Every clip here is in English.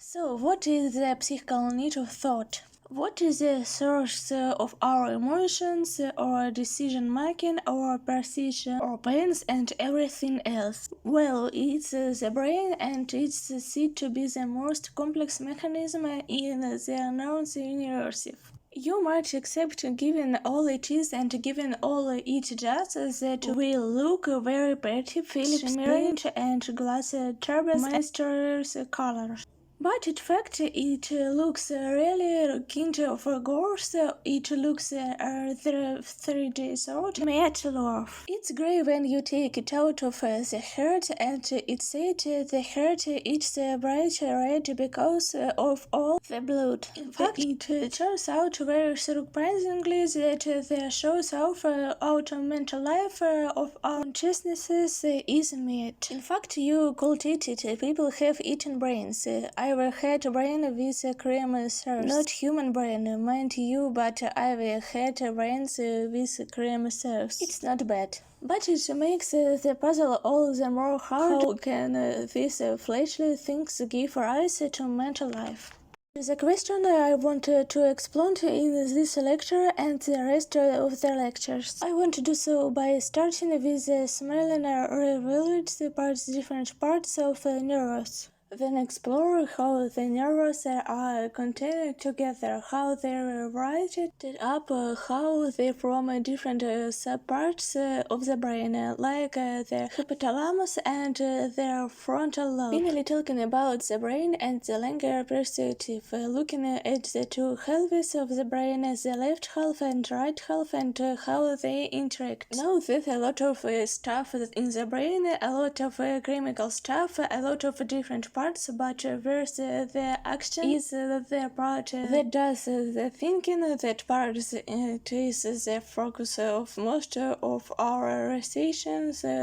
So, what is the psychical need of thought? What is the source of our emotions, our decision making, our precision, our pains, and everything else? Well, it's the brain, and it's said to be the most complex mechanism in the known universe. You might accept, given all it is and given all it does, that will look very pretty, Philips shimmering, and glass turbines, master's colors. But in fact, it looks really kind of gorgeous. It looks 3 days old, metal. It's grey when you take it out of the heart, and it's said the heart is bright red because of all the blood. In fact, it turns out very surprisingly that the shows of our mental life of our consciousnesses is meat. In fact, you could eat it. People have eaten brains. I've had brain with cream sauce. Not human brain, mind you, but I've had brains with cream sauce. It's not bad. But it makes the puzzle all the more hard. How can these fleshly things give rise to mental life? The question I want to explore in this lecture and the rest of the lectures. I want to do so by starting with the smelling revealed different parts of neurons. Then explore how the neurons are contained together, how they're wired up, how they form different subparts of the brain, like the hypothalamus and their frontal lobe. Finally, talking about the brain and the longer perspective, looking at the two halves of the brain, the left half and right half, and how they interact. Now, there's a lot of stuff in the brain, a lot of chemical stuff, a lot of different parts, but where's the action is the part that does the thinking. That part is the focus of most of our research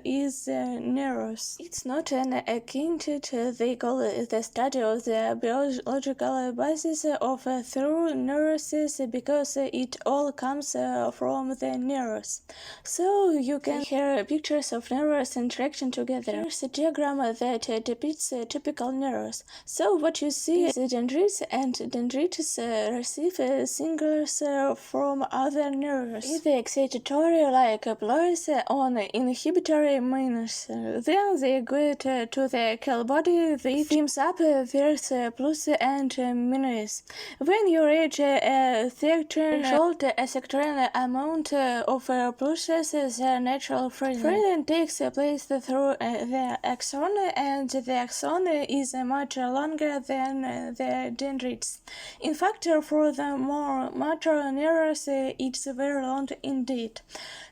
is neurons. It's not an acquainted, they call it the study of the biological basis of through neurons because it all comes from the neurons. So you can hear pictures of neurons interacting together. Here's a diagram that depicts typical neurons. So what you see is dendrites, and dendrites receive signals from other neurons, either excitatory like plus on inhibitory minus. Then they get to the cell body, they teams up, there's plus and minus. When you reach a certain amount of plushes, the natural freezing takes place through the axon, and the axon is much longer than the dendrites. In fact, for the more mature neurons, it's very long indeed.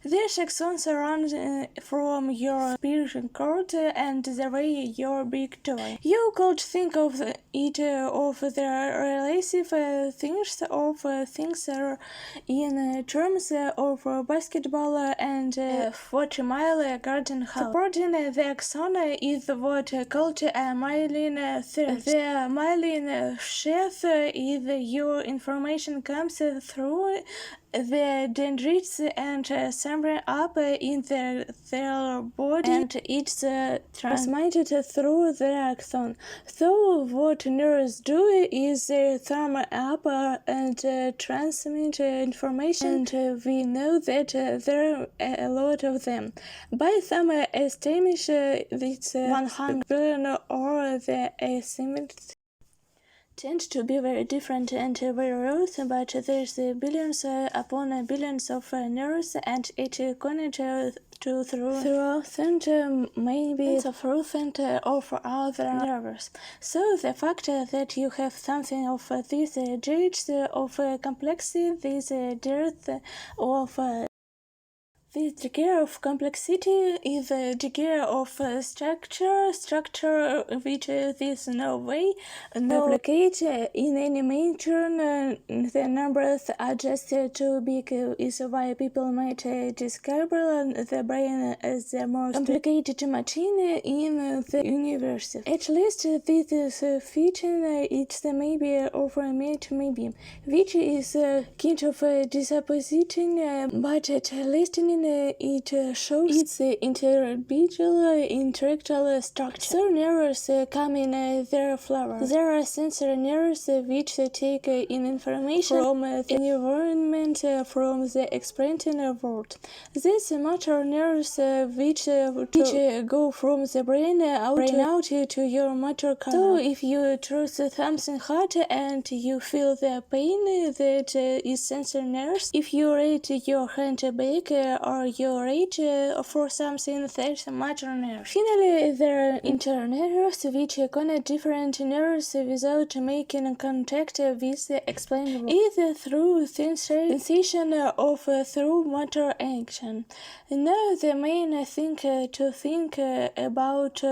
These axons run from your spinal cord and the way your big toe. You could think of it of the relative things of things in terms of basketball and 40-mile garden house. Supporting the axon is what called a myelin thread. The myelin sheath is your information comes through the dendrites and somewhere up in their body, and it's transmitted through the axon. So what neurons do is they thumb up and transmit information, and we know that there are a lot of them. By some estimates, it's 100 billion, or the estimates tend to be very different and very rare, but there's billions upon billions of neurons, and it connected to through and maybe of root and of other nerves. So the fact that you have something of this degree of complexity, this dearth of the degree of complexity is a degree of structure which there's no way no replicate in any manner. The numbers are just too big, is why people might describe the brain as the most complicated machine in the universe. At least this is fitting, it's maybe over maybe, which is kind of disappointing, but at least in brain, it shows its individual intellectual structure. So nerves come in their flavor. There are sensory nerves which take in information from the environment, from the experiencing world. These motor nerves which go from the brain out to your motor canal. So if you choose something hot and you feel the pain, that is sensory nerves. If you rate your hand bake or you rate for something, that's motor nerves. Finally, there are internal nerves which connect different nerves without making contact with the explained world, either through sensation or through motor action. Now the main thing to think about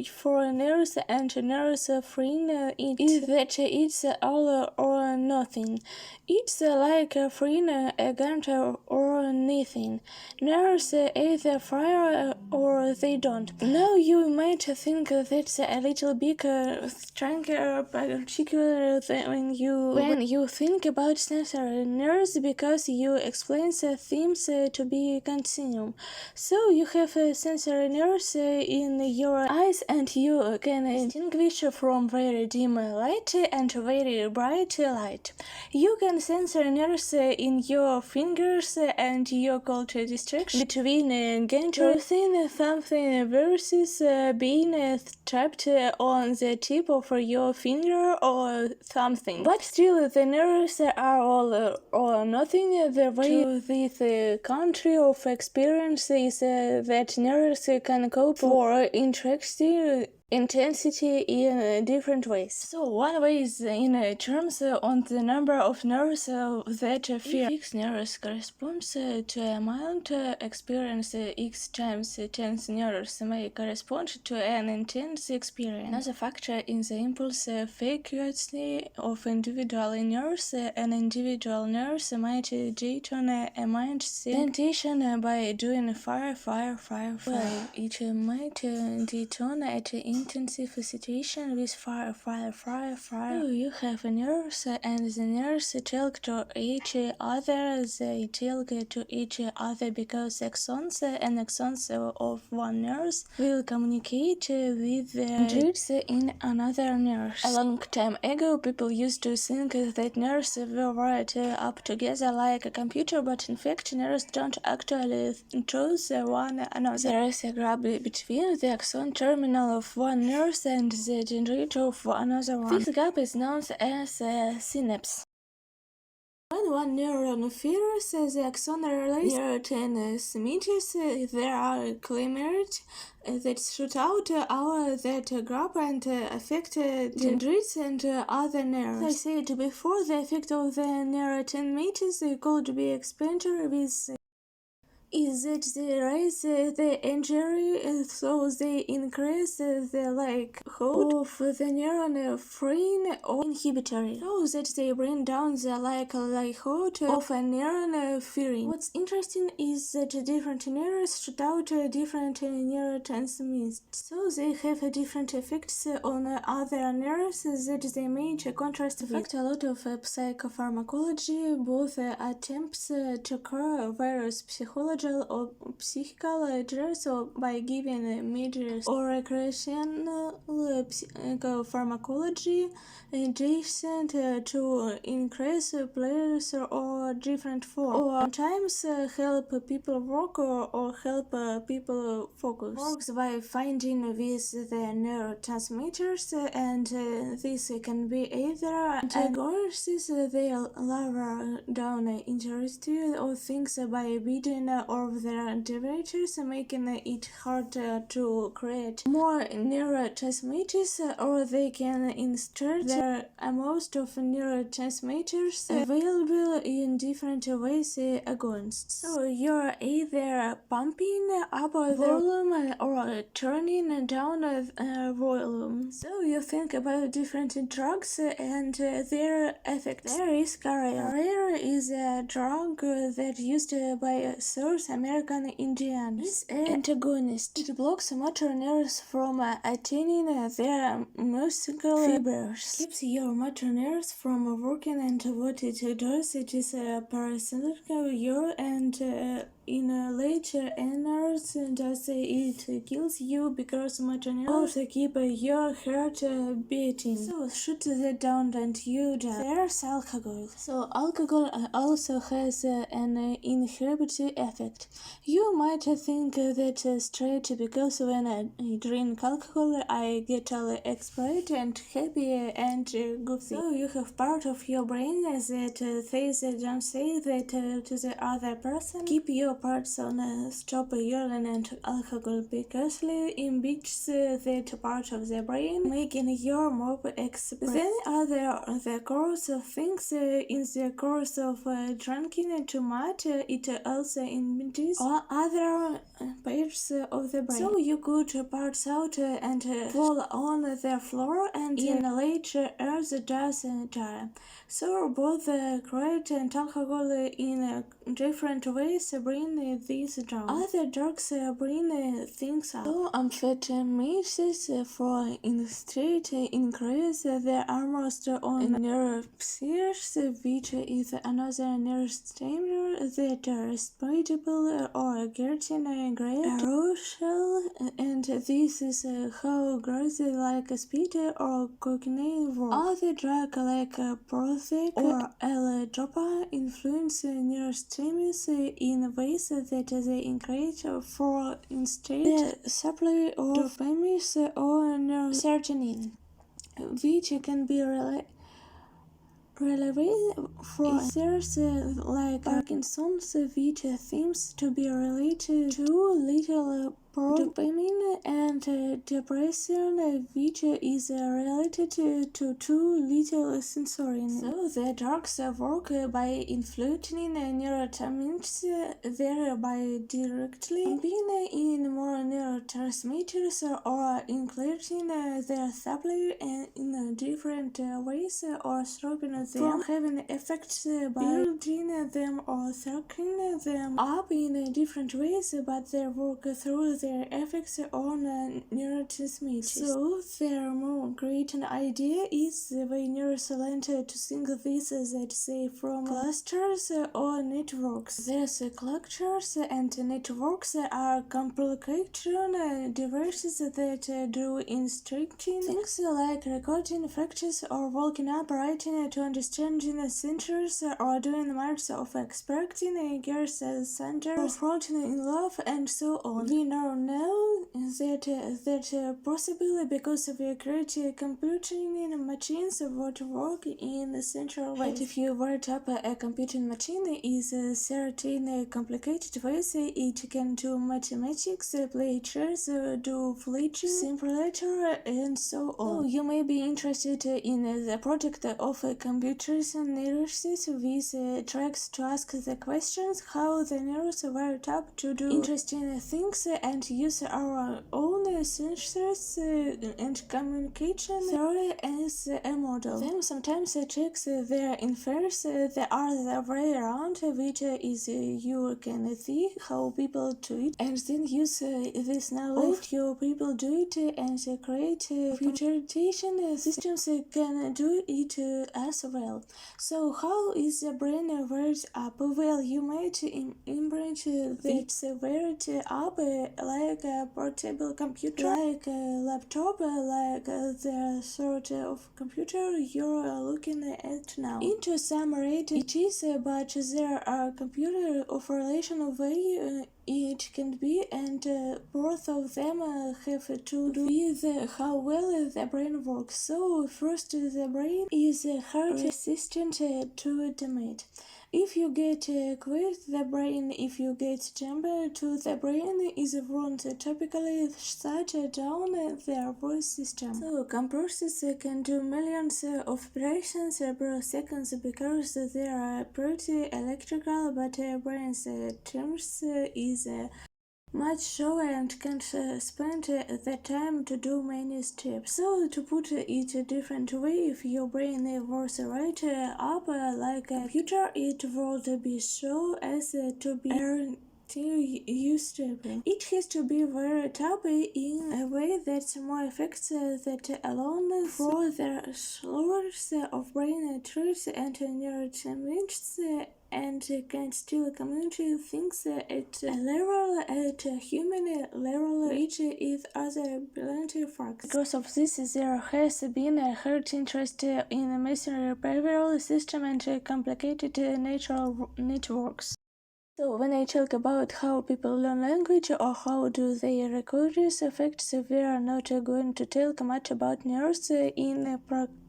for nerves and nerves freeing is that it's all or nothing. It's like freeing a gun or nothing. Nerves either fire or they don't. Now you might think that's a little bit stronger, particularly when you think about sensory nerves, because you explain the themes to be continuum. So you have sensory nerves in your eyes, and you can distinguish from very dim light and very bright light. You can sensory nerves in your fingers, and you call to distinction between getting something versus being trapped on the tip of your finger or something. But still, the nerves are all or nothing. The way to this country of experience is that nerves can cope for intensity in different ways. So one way is in terms on the number of nerves that fear. Fixed nerves corresponds to amount experience x times tense nerves may correspond to an intense experience. Another factor in the impulse frequency of individual nerves. An individual nerves might detone a mind sensation by doing fire. Well, it might detone at intensive situation with fire. So you have nerves, and the nerves talk to each other. They talk to each other because axons and axons of one nerve will communicate with the dendrites in another nerve. A long time ago, people used to think that nerves were wired up together like a computer, but in fact, nerves don't actually choose one another. There is a gap between the axon terminal of one nerve and the dendrite of another one. This gap is known as a synapse. When one neuron fires, the axon releases near 10 meters. There are chimeras that shoot out that grab and affect dendrites and other nerves. As I said before, the effect of the near 10 meters could be explained with is that they raise the injury, so they increase the likelihood of the neuron freeing or inhibitory, so that they bring down the likelihood of a neuron firing. What's interesting is that different neurons shoot out different neurotransmitters, so they have different effects on other nerves that they may contrast with. In fact, a lot of psychopharmacology, both attempts to cure various psychological or psychical drugs by giving measures or recreational psychopharmacology adjacent to increase pleasure or different forms, or sometimes help people work or help people focus. Works by finding with the neurotransmitters, and this can be either antagonists, they lower down interest or things by beating of their derivatives, making it harder to create more neurotransmitters, or they can insert their most of neurotransmitters available in different ways against. So you're either pumping up the volume or turning down volume. So you think about different drugs and their effects. There is Carrera is a drug that used by South American Indians. It's an antagonist. It blocks motor nerves from attaining their musical fibers. Keeps your motor nerves from working, and what it does, it is parasympathetic and in later hours does it kills you because motor neurons keep your heart beating. So shoot that down and you die. There's alcohol. So alcohol also has an inhibitor effect. You might think that straight because when I drink alcohol I get all excited and happy and goofy. So you have part of your brain that says don't say that to the other person. Keep your parts on stop urine and alcohol because inhibits that part of the brain, making your more expressive. Then are there the course of things in the course of drinking too much. It also inhibits or other parts of the brain. So you could parts out and fall on the floor and in later hours does die. So both create and alcohol in different ways bring these down. Other drugs bring things up. So amphetamines, for instance, increase the almost on neuropsyrs, which is another neurostimulant that respirable or getting great arousal, and this is how drugs like speed or cocaine work. Other drugs like Prozac or L-Dopa influence neurostimulus in ways that they increase, for instance, the supply of dopamine or serotonin, which can be relevant for disorders like Parkinson's, which seems to be related to little dopamine, and depression, which is related to too little sensorin. So the drugs work by influencing neurotransmitters, thereby directly being in more neurotransmitters or increasing their supply in different ways or stopping them from having effects by building them or circling them up in different ways, but they work through their effects on neurotransmitters. So their more great idea is the way neuroscience to think this that say from clusters or networks. These clusters and networks are complicated devices that do instructing things like recording fractures or walking upright to understanding sensors or doing marks of expecting gears center or floating in love and so on. We now know that possibly because we create computing machines that work in central ways. But if you write up a computing machine is certain complicated ways, it can do mathematics, play chess, do fletching, simulator, and so on. So you may be interested in the project of computers and neurons with tracks to ask the questions how the neurons were up to do interesting things and use our own sensors and communication theory as a model. Then sometimes checks their inference the other way around, which is you can see how people do it and then use this knowledge how people do it and create computation systems can do it as well. So how is the brain wired up? Well, you might imagine that it's wired up like a portable computer, like a laptop, like the sort of computer you're looking at now. Into some rate it is, but there are computer of relation way it can be, and both of them have to do with how well the brain works. So first, the brain is hard resistant to damage. If you get quiet, the brain, if you get damage to the brain, is won't typically shut down their voice system. So computers can do millions of operations per second because they are pretty electrical, but brain's terms is much slower and can't spend the time to do many steps. So to put it a different way, if your brain was right up like a computer, it would be slow as to be used to be. It has to be very toppy in a way that's more effective that alone for the slurs of brain trees and neurotransmitters and can still communicate things at a level, at a human level, which is other brilliant facts. Because of this, there has been a huge interest in the masonry behavioral system and complicated natural networks. So when I talk about how people learn language or how do they record these effects, we are not going to talk much about neurons in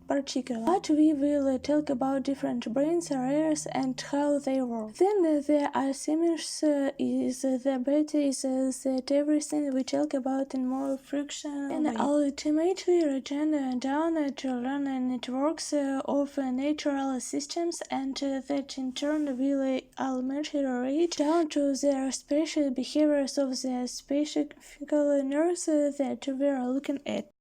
particular, but we will talk about different brain areas and how they work. Then the assumptions is the beta is that everything we talk about in more friction and ultimately return down to learn networks of natural systems, and that in turn will ultimately reach down to the special behaviors of the specific nerves that we are looking at.